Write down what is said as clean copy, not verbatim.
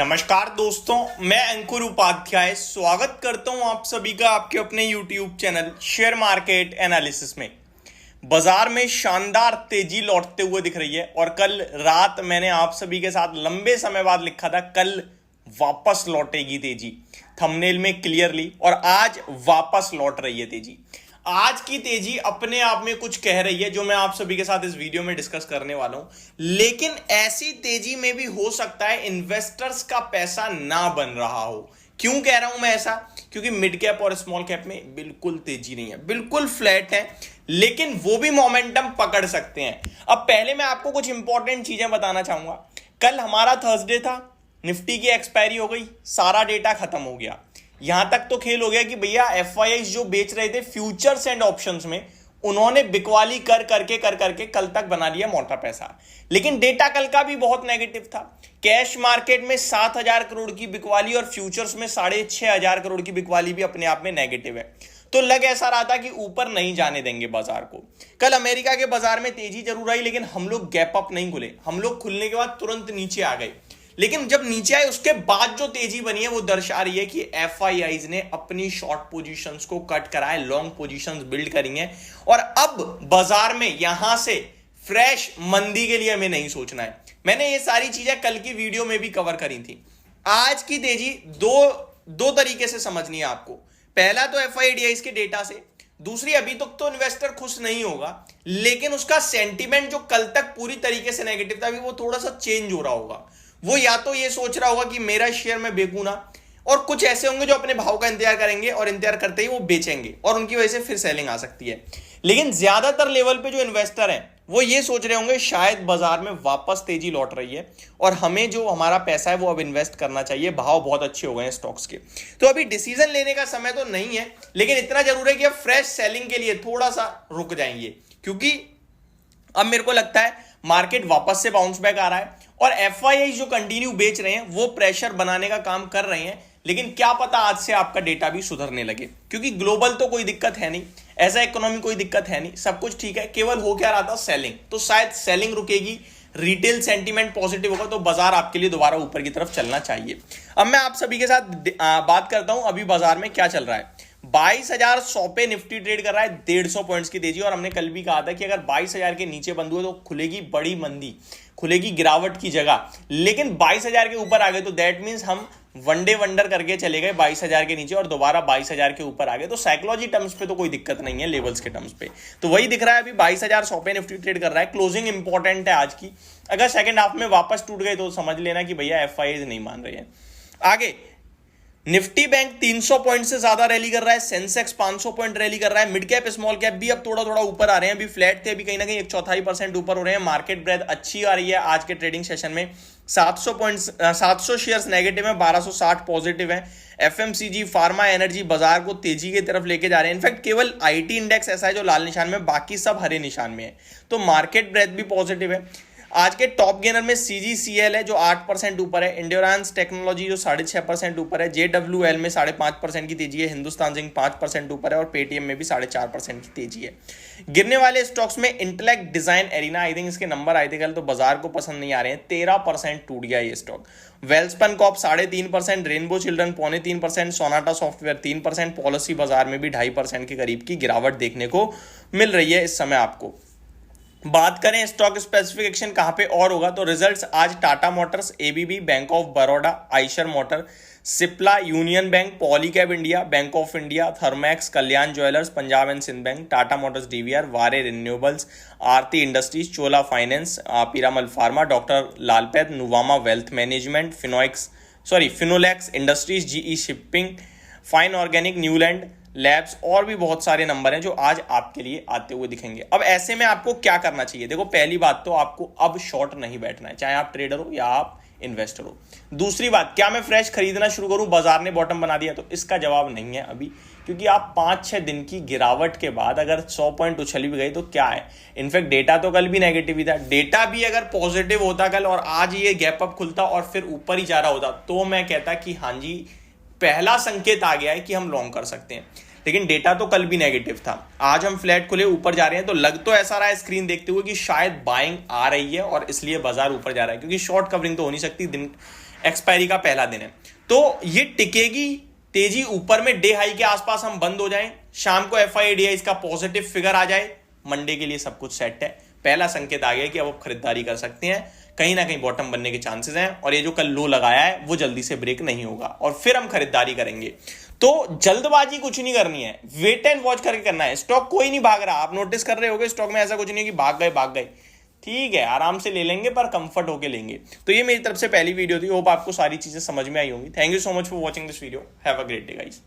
नमस्कार दोस्तों, मैं अंकुर उपाध्याय स्वागत करता हूं आप सभी का आपके अपने YouTube channel share market analysis में। बाजार में शानदार तेजी लौटते हुए दिख रही है और कल रात मैंने आप सभी के साथ लंबे समय बाद लिखा था कल वापस लौटेगी तेजी, थंबनेल में क्लियरली, और आज वापस लौट रही है तेजी। आज की तेजी अपने आप में कुछ कह रही है जो मैं आप सभी के साथ इस वीडियो में डिस्कस करने वाला हूं, लेकिन ऐसी तेजी में भी हो सकता है इन्वेस्टर्स का पैसा ना बन रहा हो। क्यों कह रहा हूं मैं ऐसा? क्योंकि मिड कैप और स्मॉल कैप में बिल्कुल तेजी नहीं है, बिल्कुल फ्लैट है, लेकिन वो भी मोमेंटम पकड़ सकते हैं। अब पहले मैं आपको कुछ इंपॉर्टेंट चीजें बताना चाहूंगा। कल हमारा थर्सडे था, निफ्टी की एक्सपायरी हो गई, सारा डेटा खत्म हो गया। यहां तक तो खेल हो गया कि भैया एफआईआई जो बेच रहे थे फ्यूचर्स एंड ऑप्शंस में, उन्होंने बिकवाली कर करके कल तक बना लिया मोटा पैसा। लेकिन डेटा कल का भी बहुत नेगेटिव था। कैश मार्केट में 7,000 करोड़ की बिकवाली और फ्यूचर्स में 6,500 करोड़ की बिकवाली भी अपने आप में नेगेटिव है। तो लग ऐसा रहा था कि ऊपर नहीं जाने देंगे बाजार को। कल अमेरिका के बाजार में तेजी जरूर आई, लेकिन हम लोग गैप अप नहीं खुले। हम लोग खुलने के बाद तुरंत नीचे आ गए, लेकिन जब नीचे आए उसके बाद जो तेजी बनी है वो दर्शा रही है कि एफआईआईज ने अपनी शॉर्ट पोजीशंस को कट कराए, लॉन्ग पोजीशंस बिल्ड करी हैं, और अब बाजार में यहां से फ्रेश मंदी के लिए हमें नहीं सोचना है। मैंने ये सारी चीजें कल की वीडियो में भी कवर करी थी। आज की तेजी दो तरीके से समझनी है आपको। पहला तो एफआईआईज के डेटा से, दूसरी अभी तक तो इन्वेस्टर खुश नहीं होगा, लेकिन उसका सेंटीमेंट जो कल तक पूरी तरीके से नेगेटिव था अभी वो थोड़ा सा चेंज हो रहा होगा। वो या तो ये सोच रहा होगा कि मेरा शेयर मैं बेचूं ना, और कुछ ऐसे होंगे जो अपने भाव का इंतजार करेंगे और इंतजार करते ही वो बेचेंगे और उनकी वजह से फिर सेलिंग आ सकती है। लेकिन ज्यादातर लेवल पे जो इन्वेस्टर हैं वो ये सोच रहे होंगे शायद बाजार में वापस तेजी लौट रही है और हमें जो हमारा पैसा है वो अब इन्वेस्ट करना चाहिए, भाव बहुत अच्छे हो गए हैं स्टॉक्स के। तो अभी डिसीजन लेने का समय तो नहीं है, लेकिन इतना जरूर है कि अब फ्रेश सेलिंग के लिए थोड़ा सा रुक जाएंगे, क्योंकि अब मेरे को लगता है मार्केट वापस से बाउंस बैक आ रहा है और एफआईआई जो कंटिन्यू बेच रहे हैं वो प्रेशर बनाने का काम कर रहे हैं। लेकिन क्या पता आज से आपका डेटा भी सुधरने लगे, क्योंकि ग्लोबल तो कोई दिक्कत है नहीं, ऐसा इकोनॉमी कोई दिक्कत है नहीं, सब कुछ ठीक है। केवल हो क्या रहा था, सेलिंग। तो शायद सेलिंग रुकेगी, रिटेल सेंटीमेंट पॉजिटिव होगा, तो बाजार आपके लिए दोबारा ऊपर की तरफ चलना चाहिए। अब मैं आप सभी के साथ बात करता हूं अभी बाजार में क्या चल रहा है। 22,100 पे निफ्टी ट्रेड कर रहा है, 150 पॉइंट्स की तेजी। और हमने कल भी कहा था कि अगर 22,000 के नीचे बंद हुए तो खुलेगी बड़ी मंदी, खुलेगी गिरावट की जगह। लेकिन 22,000 के ऊपर आ गए तो दैट मींस हम वनडे वंडर करके चले गए 22,000 के नीचे और दोबारा 22,000 के ऊपर आ गए। तो साइकोलॉजी टर्म्स पे तो कोई दिक्कत नहीं है, लेवल्स के टर्म्स पे तो वही दिख रहा है। अभी 22,100 पे निफ्टी ट्रेड कर रहा है। क्लोजिंग इंपॉर्टेंट है आज की। अगर सेकंड हाफ में वापस टूट गए तो समझ लेना कि भैया एफआईआई नहीं मान रहे हैं। आगे निफ्टी बैंक 300 पॉइंट से ज्यादा रैली कर रहा है, सेंसेक्स 500 पॉइंट रैली कर रहा है। मिड कैप स्मॉल कैप भी अब थोड़ा थोड़ा ऊपर आ रहे हैं। अभी फ्लैट थे, अभी कहीं ना कहीं 1/4% ऊपर हो रहे हैं। मार्केट ब्रेथ अच्छी आ रही है। आज के ट्रेडिंग सेशन में 700 शेयर्स नेगेटिव है, 1260 पॉजिटिव है। एफएमसीजी, फार्मा, एनर्जी बाजार को तेजी की तरफ लेके जा रहे हैं। इनफैक्ट केवल आईटी इंडेक्स ऐसा है जो लाल निशान में, बाकी सब हरे निशान में है। तो मार्केट ब्रेथ भी पॉजिटिव है। आज के टॉप गेनर में सीजीसीएल है जो 8% ऊपर है, इंड्योरेंस टेक्नोलॉजी जो 6.5% ऊपर है, जेडब्ल्यूएल में 5.5% की तेजी है, हिंदुस्तान जिंक 5% ऊपर है और पेटीएम में भी 4.5% की तेजी है। गिरने वाले स्टॉक्स में intellect, design, arena, I think इसके नंबर आए थे कल तो बाजार को पसंद नहीं आ रहे हैं, 13% टूट गया ये stock. Welspun Corp 3.5%, Rainbow Children 3.25%, Sonata Software 3%, Policy Bazaar में भी 2.5% के करीब की गिरावट देखने को मिल रही है इस समय आपको। बात करें स्टॉक स्पेसिफिक एक्शन कहां पे और होगा, तो रिजल्ट्स आज Tata Motors, ABB, Bank of Baroda, Eicher Motor, Cipla, Union Bank, Polycab India, Bank of India, Thermax, Kalyan Jewellers, Punjab and Sindh Bank, Tata Motors DVR, Waaree Renewables, Aarti Industries, Chola Finance, Piramal Pharma, Doctor Lalpath, Nuvama Wealth Management, Finolex Industries, GE Shipping, Fine Organic, Neuland Labs और भी बहुत सारे number हैं जो आज आपके लिए आते हुए दिखेंगे। अब ऐसे में आपको क्या करना चाहिए? देखो, पहली बात तो आपको अब शॉर्ट नहीं बैठना है, चाहे आप ट्रेडर हो या आप इन्वेस्टर हो। दूसरी बात, क्या मैं फ्रेश खरीदना शुरू करूं, बाजार ने बॉटम बना दिया? तो इसका जवाब नहीं है अभी, क्योंकि आप 5-6 दिन की गिरावट के बाद अगर 100 पॉइंट उछल भी गई तो क्या है। इनफैक्ट डेटा तो कल भी नेगेटिव ही था। डेटा भी अगर पॉजिटिव होता कल और आज ये गैप अप खुलता और फिर ऊपर ही जा रहा होता तो मैं कहता कि हाँ जी, पहला संकेत आ गया है कि हम लॉन्ग कर सकते हैं। लेकिन डेटा तो कल भी नेगेटिव था। आज हम फ्लैट खुले ऊपर जा रहे हैं तो लग तो ऐसा रहा है स्क्रीन देखते हुए कि शायद बाइंग आ रही है और इसलिए बाजार ऊपर जा रहा है, क्योंकि शॉर्ट कवरिंग तो हो नहीं सकती दिन एक्सपायरी का पहला दिन है, तो ये टिकेगी तेजी ऊपर में, डे हाई के आसपास हम बंद हो जाएं, शाम को एफआईडीआई का पॉजिटिव फिगर आ जाए, मंडे के लिए सब कुछ सेट है। पहला संकेत आ गया कि अब आप खरीदारी कर सकते हैं, कहीं ना कहीं बॉटम बनने के चांसेस हैं और ये जो कल लो लगाया है वो जल्दी से ब्रेक नहीं होगा और फिर हम खरीदारी करेंगे। तो जल्दबाजी कुछ नहीं करनी है, वेट एंड वॉच करके करना है। स्टॉक कोई नहीं भाग रहा, आप नोटिस कर रहे होगे स्टॉक में ऐसा कुछ नहीं है कि भाग गए, ठीक है, आराम से ले लेंगे पर कंफर्ट होके लेंगे। तो ये मेरी तरफ से पहली वीडियो थी, होप आपको सारी चीजें समझ में आई होंगी। Thank you so much for watching this video, have a great day guys.